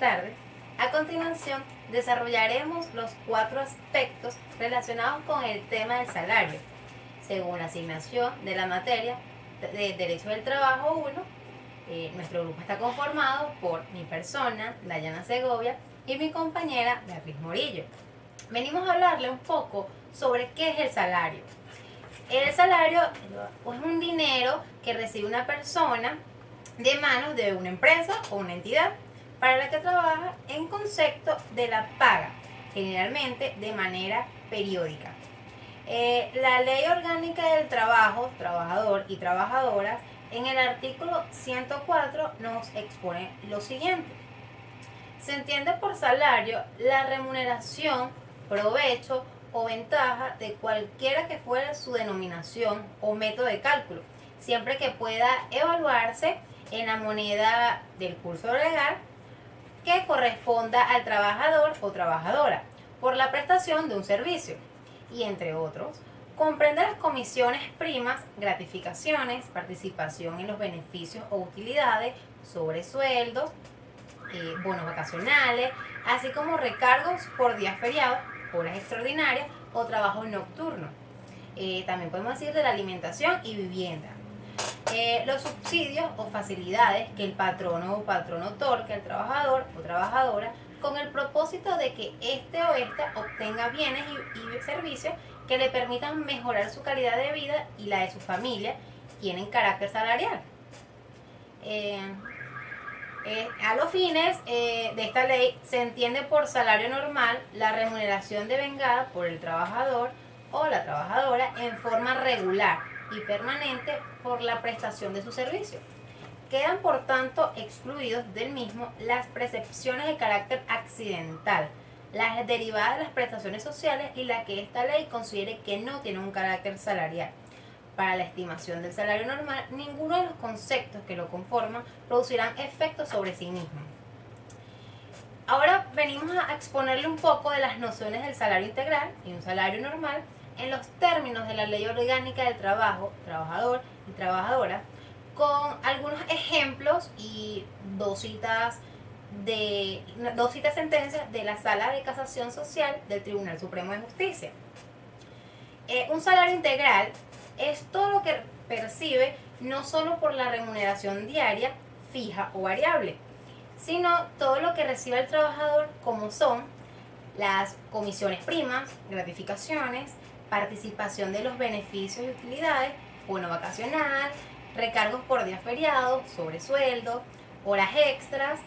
tardes. A continuación, desarrollaremos los 4 aspectos relacionados con el tema del salario, según la asignación de la materia de Derecho del Trabajo 1. Nuestro grupo está conformado por mi persona, Dayana Segovia, y mi compañera Beatriz Morillo. Venimos a hablarle un poco sobre qué es el salario. El salario es un dinero que recibe una persona de manos de una empresa o una entidad para la que trabaja en concepto de la paga, generalmente de manera periódica. La Ley Orgánica del Trabajo, Trabajador y Trabajadora, en el artículo 104 nos expone lo siguiente. Se entiende por salario la remuneración, provecho o ventaja de cualquiera que fuera su denominación o método de cálculo, siempre que pueda evaluarse en la moneda del curso legal que corresponda al trabajador o trabajadora por la prestación de un servicio, y entre otros, comprende las comisiones primas, gratificaciones, participación en los beneficios o utilidades, sobresueldos, bonos vacacionales, así como recargos por días feriados, horas extraordinarias o trabajo nocturno. También podemos decir de la alimentación y vivienda. Los subsidios o facilidades que el patrono o patrón otorga al trabajador o trabajadora con el propósito de que éste o ésta obtenga bienes y servicios que le permitan mejorar su calidad de vida y la de su familia, tienen carácter salarial. A los fines de esta ley se entiende por salario normal la remuneración devengada por el trabajador o la trabajadora en forma regular y permanente por la prestación de su servicio. Quedan por tanto excluidos del mismo las percepciones de carácter accidental, las derivadas de las prestaciones sociales y las que esta ley considere que no tienen un carácter salarial. Para la estimación del salario normal, ninguno de los conceptos que lo conforman producirán efectos sobre sí mismo. Ahora venimos a exponerle un poco de las nociones del salario integral y un salario normal en los términos de la Ley Orgánica del Trabajo, Trabajador y Trabajadora, con algunos ejemplos y dos citas sentencias de la Sala de Casación Social del Tribunal Supremo de Justicia. Un salario integral es todo lo que percibe no solo por la remuneración diaria, fija o variable, sino todo lo que recibe el trabajador, como son las comisiones primas, gratificaciones, participación de los beneficios y utilidades, bono vacacional, recargos por días feriados, sobresueldo, horas extras,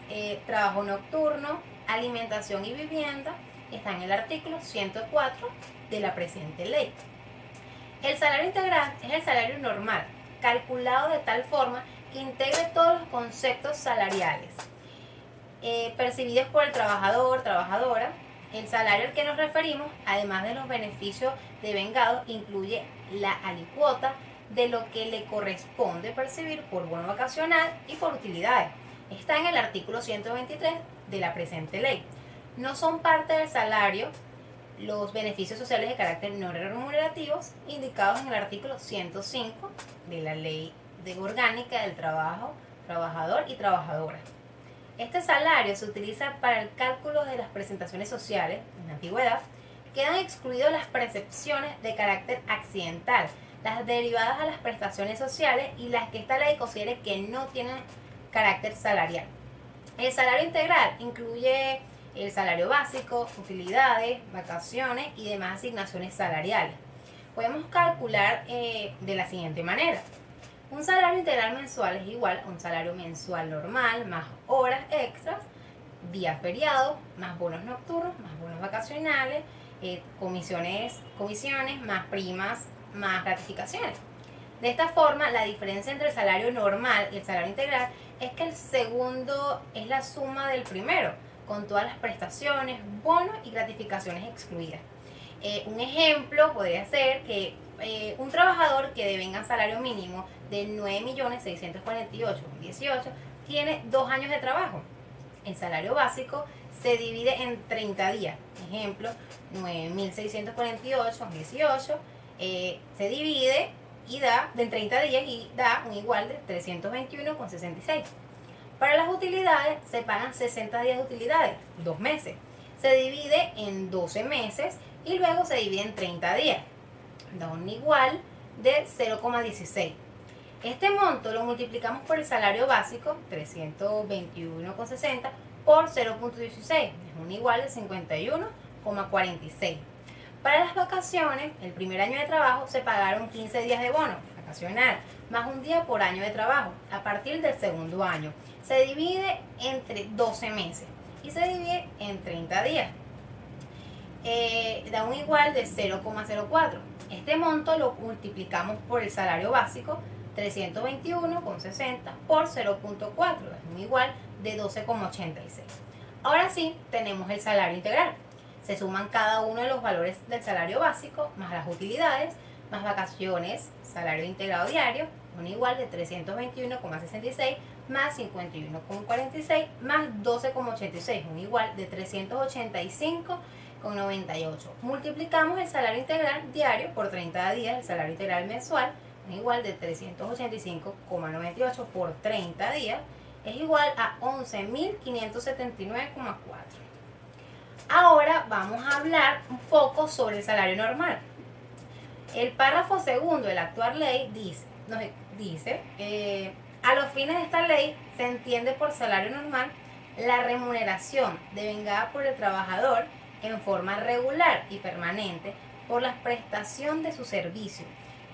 trabajo nocturno, alimentación y vivienda. Está en el artículo 104 de la presente ley. El salario integral es el salario normal, calculado de tal forma que integre todos los conceptos salariales percibidos por el trabajador, trabajadora. El salario al que nos referimos, además de los beneficios devengados, incluye la alicuota de lo que le corresponde percibir por bono vacacional y por utilidades. Está en el artículo 123 de la presente ley. No son parte del salario los beneficios sociales de carácter no remunerativos indicados en el artículo 105 de la Ley Orgánica del Trabajo, Trabajador y Trabajadora. Este salario se utiliza para el cálculo de las prestaciones sociales. En la antigüedad quedan excluidas las percepciones de carácter accidental, las derivadas a las prestaciones sociales y las que esta ley considere que no tienen carácter salarial. El salario integral incluye el salario básico, utilidades, vacaciones y demás asignaciones salariales. Podemos calcular de la siguiente manera. Un salario integral mensual es igual a un salario mensual normal más horas extras, días feriados, más bonos nocturnos, más bonos vacacionales, comisiones más primas, más gratificaciones. De esta forma, la diferencia entre el salario normal y el salario integral es que el segundo es la suma del primero, con todas las prestaciones, bonos y gratificaciones excluidas. Un ejemplo podría ser que un trabajador que devenga salario mínimo de 9.648.18 tiene 2 años de trabajo. El salario básico se divide en 30 días. Ejemplo, 9.648.18 se divide y da de 30 días y da un igual de 321,66. Para las utilidades se pagan 60 días de utilidades, 2 meses. Se divide en 12 meses y luego se divide en 30 días. Da un igual de 0,16. Este monto lo multiplicamos por el salario básico, 321,60, por 0,16. Es un igual de 51,46. Para las vacaciones, el primer año de trabajo se pagaron 15 días de bono vacacional, más un día por año de trabajo. A partir del segundo año, se divide entre 12 meses y se divide en 30 días. Da un igual de 0,04. Este monto lo multiplicamos por el salario básico, 321,60, por 0,4. Es un igual de 12,86. Ahora sí, tenemos el salario integral. Se suman cada uno de los valores del salario básico, más las utilidades, más vacaciones, salario integrado diario, un igual de 321,66, más 51,46, más 12,86, un igual de 385,98. Multiplicamos el salario integral diario por 30 días, el salario integral mensual, un igual de 385,98 por 30 días, es igual a 11.579,4. Ahora vamos a hablar un poco sobre el salario normal. El párrafo segundo de la actual ley dice, a los fines de esta ley se entiende por salario normal la remuneración devengada por el trabajador en forma regular y permanente por la prestación de su servicio.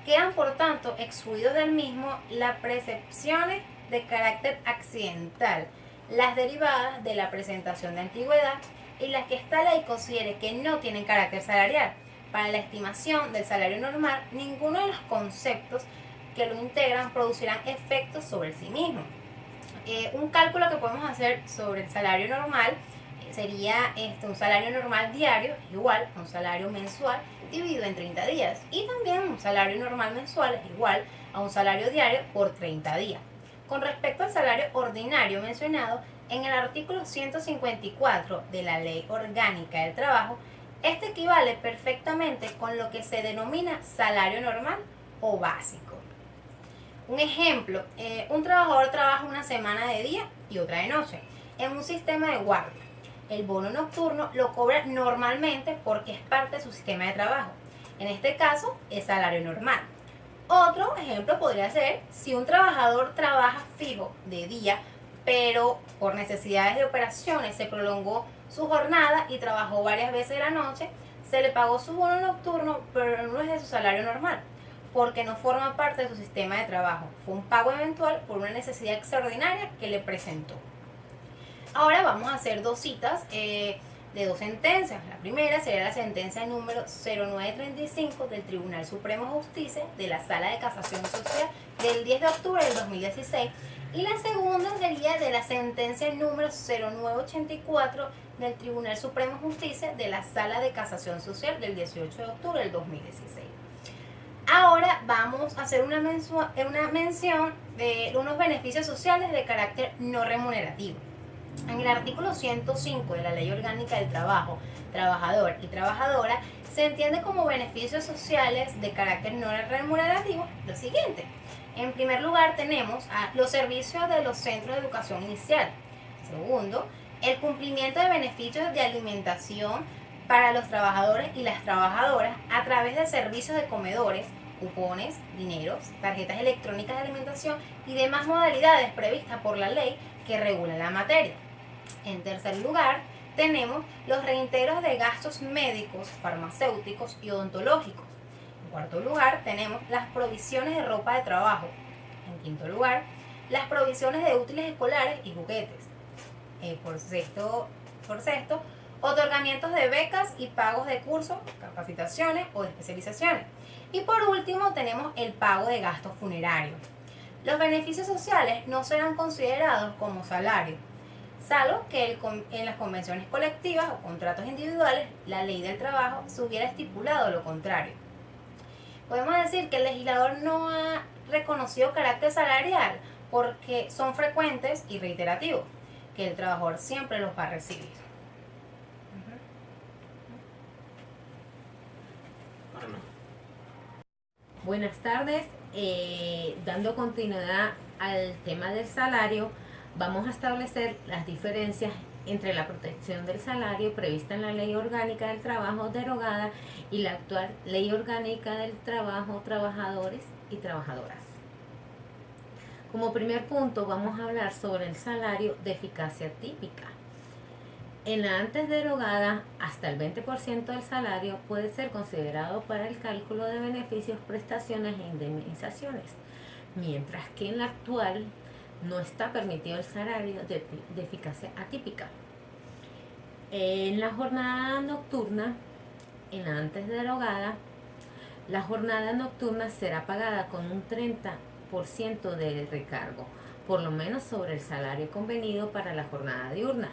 Quedan por tanto excluidos del mismo las percepciones de carácter accidental, las derivadas de la presentación de antigüedad y las que esta ley considere que no tienen carácter salarial. Para la estimación del salario normal, ninguno de los conceptos que lo integran producirán efectos sobre sí mismo. Un cálculo que podemos hacer sobre el salario normal sería un salario normal diario igual a un salario mensual dividido en 30 días, y también un salario normal mensual es igual a un salario diario por 30 días. Con respecto al salario ordinario mencionado en el artículo 154 de la Ley Orgánica del Trabajo, este equivale perfectamente con lo que se denomina salario normal o básico. Un ejemplo, un trabajador trabaja una semana de día y otra de noche en un sistema de guardia. El bono nocturno lo cobra normalmente porque es parte de su sistema de trabajo. En este caso, es salario normal. Otro ejemplo podría ser si un trabajador trabaja fijo de día, pero por necesidades de operaciones se prolongó su jornada y trabajó varias veces de la noche, se le pagó su bono nocturno, pero no es de su salario normal, porque no forma parte de su sistema de trabajo. Fue un pago eventual por una necesidad extraordinaria que le presentó. Ahora vamos a hacer dos citas de dos sentencias. La primera sería la sentencia número 0935 del Tribunal Supremo de Justicia de la Sala de Casación Social del 10 de octubre del 2016. Y la segunda sería de la sentencia número 0984 del Tribunal Supremo de Justicia de la Sala de Casación Social del 18 de octubre del 2016. Ahora vamos a hacer una mención de unos beneficios sociales de carácter no remunerativo. En el artículo 105 de la Ley Orgánica del Trabajo, trabajador y trabajadora, se entiende como beneficios sociales de carácter no remunerativo lo siguiente. En primer lugar tenemos los servicios de los centros de educación inicial. Segundo, el cumplimiento de beneficios de alimentación para los trabajadores y las trabajadoras a través de servicios de comedores, cupones, dineros, tarjetas electrónicas de alimentación y demás modalidades previstas por la ley que regula la materia. En tercer lugar, tenemos los reintegros de gastos médicos, farmacéuticos y odontológicos. En cuarto lugar, tenemos las provisiones de ropa de trabajo. En quinto lugar, las provisiones de útiles escolares y juguetes. Por sexto, otorgamientos de becas y pagos de cursos, capacitaciones o de especializaciones. Y por último, tenemos el pago de gastos funerarios. Los beneficios sociales no serán considerados como salario, salvo que en las convenciones colectivas o contratos individuales la ley del trabajo se hubiera estipulado lo contrario. Podemos decir que el legislador no ha reconocido carácter salarial porque son frecuentes y reiterativos, que el trabajador siempre los va a recibir. Buenas tardes, dando continuidad al tema del salario, Vamos a establecer las diferencias entre la protección del salario prevista en la Ley Orgánica del Trabajo derogada y la actual Ley Orgánica del Trabajo, trabajadores y trabajadoras. Como primer punto vamos a hablar sobre el salario de eficacia típica. En la antes derogada, hasta el 20% del salario puede ser considerado para el cálculo de beneficios, prestaciones e indemnizaciones, mientras que en la actual no está permitido el salario de eficacia atípica. En la jornada nocturna, en la antes derogada, la jornada nocturna será pagada con un 30% de recargo, por lo menos sobre el salario convenido para la jornada diurna.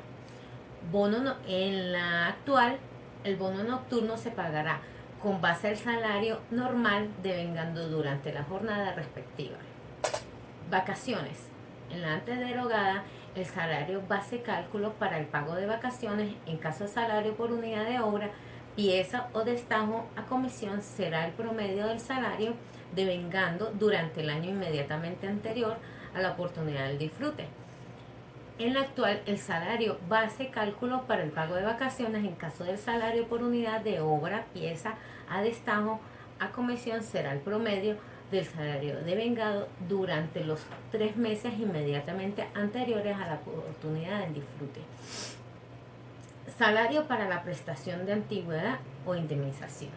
En la actual, el bono nocturno se pagará con base al salario normal devengando durante la jornada respectiva. Vacaciones. En la antes derogada, el salario base cálculo para el pago de vacaciones en caso de salario por unidad de obra, pieza o destajo a comisión será el promedio del salario devengando durante el año inmediatamente anterior a la oportunidad del disfrute. En la actual, el salario base cálculo para el pago de vacaciones en caso del salario por unidad de obra, pieza a destajo a comisión será el promedio del salario devengado durante los 3 meses inmediatamente anteriores a la oportunidad del disfrute. Salario para la prestación de antigüedad o indemnización.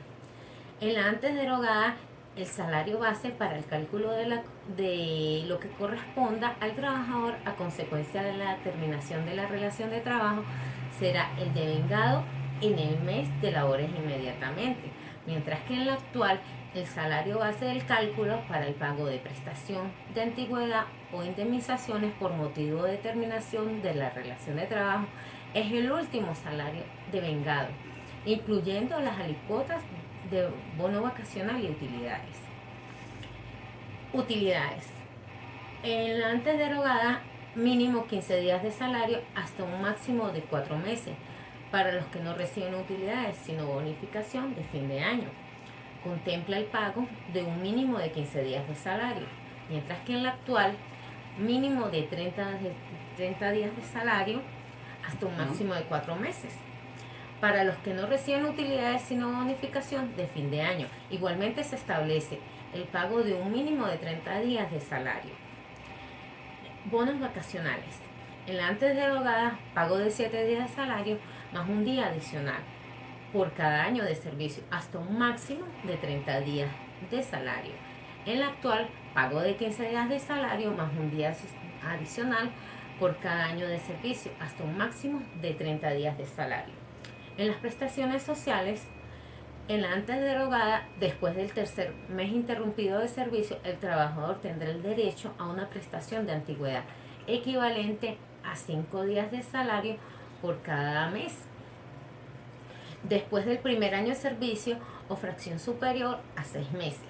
En la antes derogada, el salario base para el cálculo de lo que corresponda al trabajador a consecuencia de la terminación de la relación de trabajo será el devengado en el mes de labores inmediatamente, mientras que en la actual el salario base del cálculo para el pago de prestación de antigüedad o indemnizaciones por motivo de terminación de la relación de trabajo es el último salario devengado, incluyendo las alícuotas de bono vacacional y utilidades. Utilidades. En la antes derogada, mínimo 15 días de salario hasta un máximo de 4 meses para los que no reciben utilidades, sino bonificación de fin de año. Contempla el pago de un mínimo de 15 días de salario, mientras que en la actual, mínimo de 30 días de salario hasta un máximo de 4 meses. Para los que no reciben utilidades sino bonificación de fin de año, igualmente se establece el pago de un mínimo de 30 días de salario. Bonos vacacionales. En la antes derogada, pago de 7 días de salario más un día adicional por cada año de servicio hasta un máximo de 30 días de salario. En la actual, pago de 15 días de salario más un día adicional por cada año de servicio hasta un máximo de 30 días de salario. En las prestaciones sociales, en la antes derogada, después del tercer mes interrumpido de servicio, el trabajador tendrá el derecho a una prestación de antigüedad equivalente a 5 días de salario por cada mes. Después del primer año de servicio o fracción superior a 6 meses,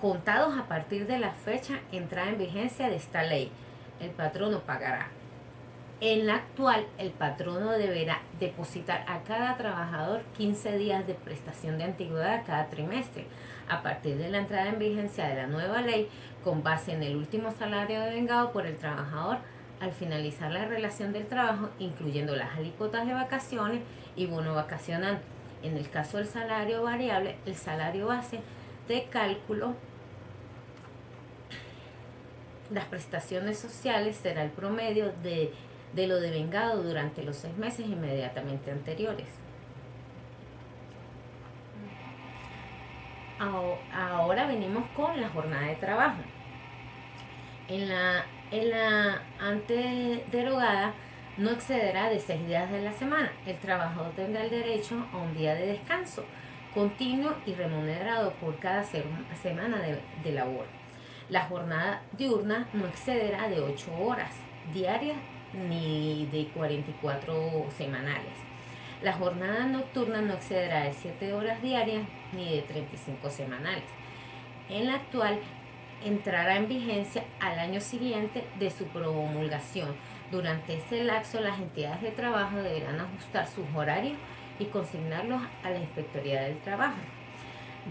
contados a partir de la fecha entrada en vigencia de esta ley, el patrono pagará. En la actual, el patrono deberá depositar a cada trabajador 15 días de prestación de antigüedad cada trimestre, a partir de la entrada en vigencia de la nueva ley, con base en el último salario devengado por el trabajador al finalizar la relación del trabajo, incluyendo las alícuotas de vacaciones y bono vacacional. En el caso del salario variable, el salario base de cálculo, las prestaciones sociales será el promedio de lo devengado durante los 6 meses inmediatamente anteriores. Ahora venimos con la jornada de trabajo. En la antes derogada no excederá de 6 días de la semana. El trabajador tendrá el derecho a un día de descanso continuo y remunerado por cada semana de labor. La jornada diurna no excederá de 8 horas diarias ni de 44 semanales. La jornada nocturna no excederá de 7 horas diarias ni de 35 semanales. En la actual, entrará en vigencia al año siguiente de su promulgación. Durante ese lapso, las entidades de trabajo deberán ajustar sus horarios y consignarlos a la Inspectoría del Trabajo.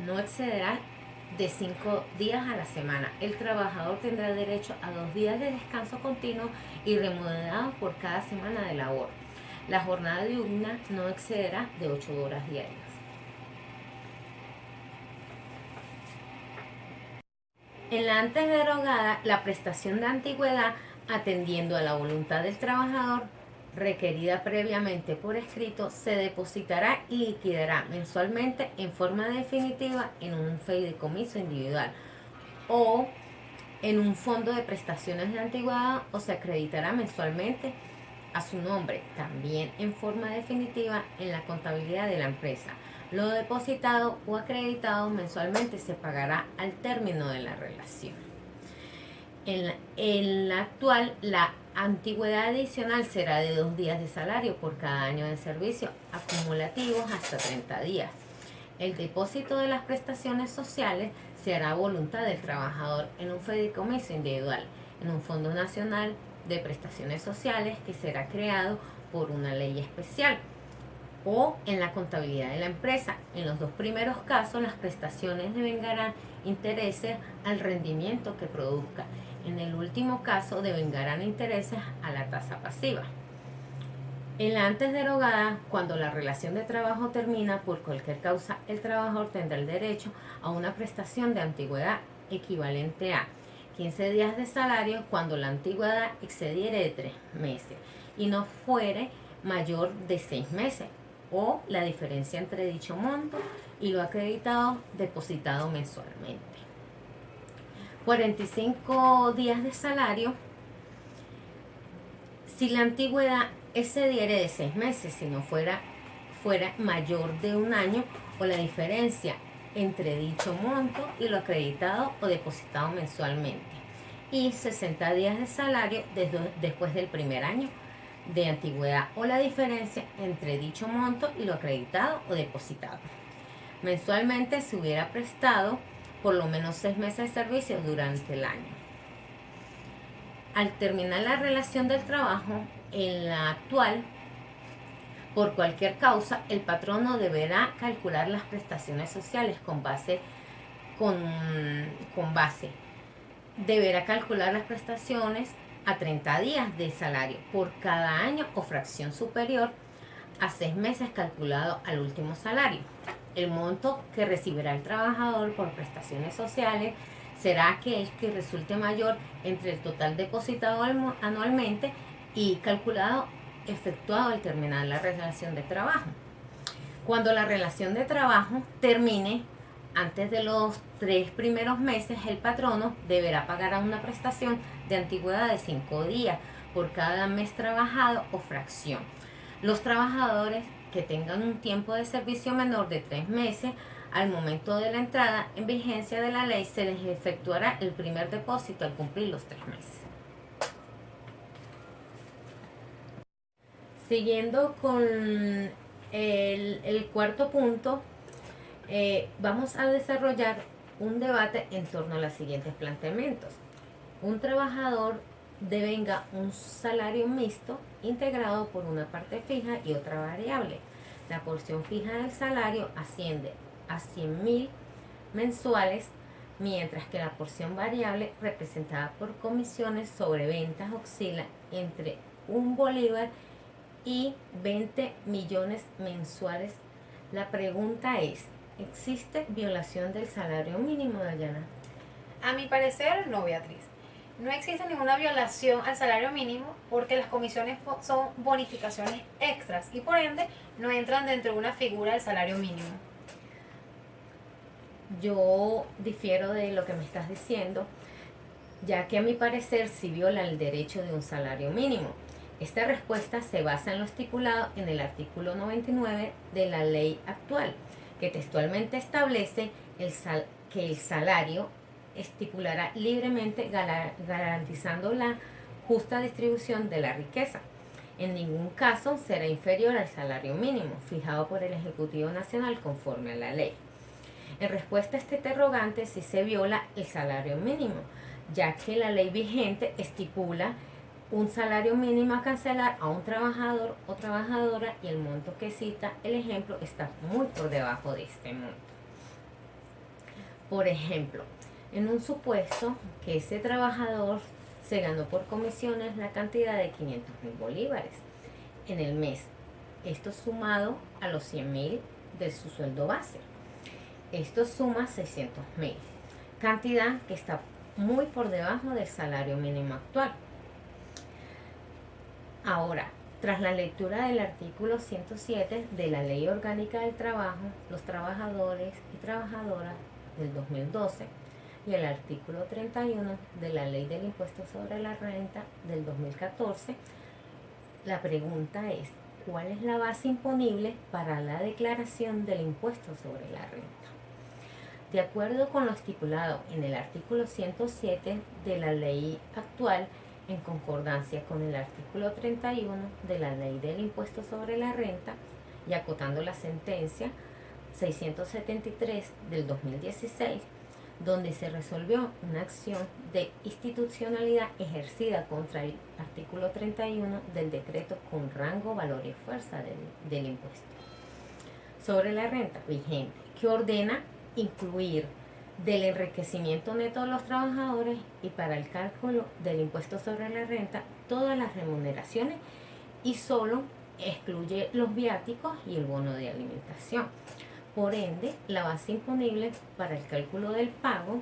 No excederá de 5 días a la semana. El trabajador tendrá derecho a 2 días de descanso continuo y remunerado por cada semana de labor. La jornada diurna no excederá de 8 horas diarias. En la antes derogada, la prestación de antigüedad, atendiendo a la voluntad del trabajador, requerida previamente por escrito, se depositará y liquidará mensualmente en forma definitiva en un fideicomiso individual o en un fondo de prestaciones de antigüedad, o se acreditará mensualmente a su nombre, también en forma definitiva en la contabilidad de la empresa. Lo depositado o acreditado mensualmente se pagará al término de la relación. En la actual, la antigüedad adicional será de 2 días de salario por cada año de servicio, acumulativos hasta 30 días. El depósito de las prestaciones sociales se hará a voluntad del trabajador en un fideicomiso individual, en un Fondo Nacional de Prestaciones Sociales que será creado por una ley especial, o en la contabilidad de la empresa. En los 2 primeros casos, las prestaciones devengarán intereses al rendimiento que produzca. En el último caso, devengarán intereses a la tasa pasiva. En la antes derogada, cuando la relación de trabajo termina por cualquier causa, el trabajador tendrá el derecho a una prestación de antigüedad equivalente a 15 días de salario cuando la antigüedad excediere de 3 meses y no fuere mayor de 6 meses, o la diferencia entre dicho monto y lo acreditado depositado mensualmente. 45 días de salario si la antigüedad excediere de 6 meses, si no fuera mayor de 1 año, o la diferencia entre dicho monto y lo acreditado o depositado mensualmente. Y 60 días de salario después del primer año de antigüedad, o la diferencia entre dicho monto y lo acreditado o depositado. Mensualmente se hubiera prestado por lo menos 6 meses de servicio durante el año. Al terminar la relación del trabajo, en la actual, por cualquier causa, el patrono deberá calcular las prestaciones sociales con base. Deberá calcular las prestaciones a 30 días de salario por cada año o fracción superior a 6 meses calculado al último salario. El monto que recibirá el trabajador por prestaciones sociales será aquel que resulte mayor entre el total depositado anualmente y calculado efectuado al terminar la relación de trabajo. Cuando la relación de trabajo termine, antes de los 3 primeros meses, el patrono deberá pagar a una prestación de antigüedad de 5 días por cada mes trabajado o fracción. Los trabajadores que tengan un tiempo de servicio menor de 3 meses, al momento de la entrada en vigencia de la ley, se les efectuará el primer depósito al cumplir los 3 meses. Siguiendo con el cuarto punto, vamos a desarrollar un debate en torno a los siguientes planteamientos. Un trabajador devenga un salario mixto integrado por una parte fija y otra variable. La porción fija del salario asciende a 100.000 mensuales, mientras que la porción variable representada por comisiones sobre ventas oscila entre 1 bolívar y 20 millones mensuales. La pregunta es: ¿existe violación del salario mínimo, Dayana? A mi parecer, no, Beatriz. No existe ninguna violación al salario mínimo porque las comisiones son bonificaciones extras y por ende no entran dentro de una figura del salario mínimo. Yo difiero de lo que me estás diciendo, ya que a mi parecer sí viola el derecho de un salario mínimo. Esta respuesta se basa en lo estipulado en el artículo 99 de la ley actual, que textualmente establece que el salario estipulará libremente, garantizando la justa distribución de la riqueza. En ningún caso será inferior al salario mínimo fijado por el Ejecutivo Nacional conforme a la ley. En respuesta a este interrogante, sí se viola el salario mínimo, ya que la ley vigente estipula un salario mínimo a cancelar a un trabajador o trabajadora y el monto que cita el ejemplo está muy por debajo de este monto. Por ejemplo, en un supuesto que ese trabajador se ganó por comisiones la cantidad de 500.000 bolívares en el mes, esto sumado a los 100.000 de su sueldo base. Esto suma 600.000, cantidad que está muy por debajo del salario mínimo actual. Ahora, tras la lectura del artículo 107 de la Ley Orgánica del Trabajo, los trabajadores y trabajadoras del 2012 y el artículo 31 de la Ley del Impuesto sobre la Renta del 2014, la pregunta es, ¿cuál es la base imponible para la declaración del impuesto sobre la renta? De acuerdo con lo estipulado en el artículo 107 de la ley actual, en concordancia con el artículo 31 de la Ley del Impuesto sobre la Renta y acotando la sentencia 673 del 2016, donde se resolvió una acción de institucionalidad ejercida contra el artículo 31 del decreto con rango, valor y fuerza del impuesto sobre la renta vigente, que ordena incluir del enriquecimiento neto de los trabajadores y para el cálculo del impuesto sobre la renta todas las remuneraciones y solo excluye los viáticos y el bono de alimentación. Por ende, la base imponible para el cálculo del pago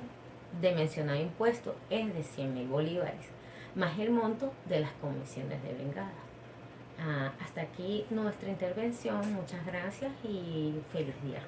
de mencionado impuesto es de 100.000 bolívares, más el monto de las comisiones de vengada. Hasta aquí nuestra intervención. Muchas gracias y feliz día.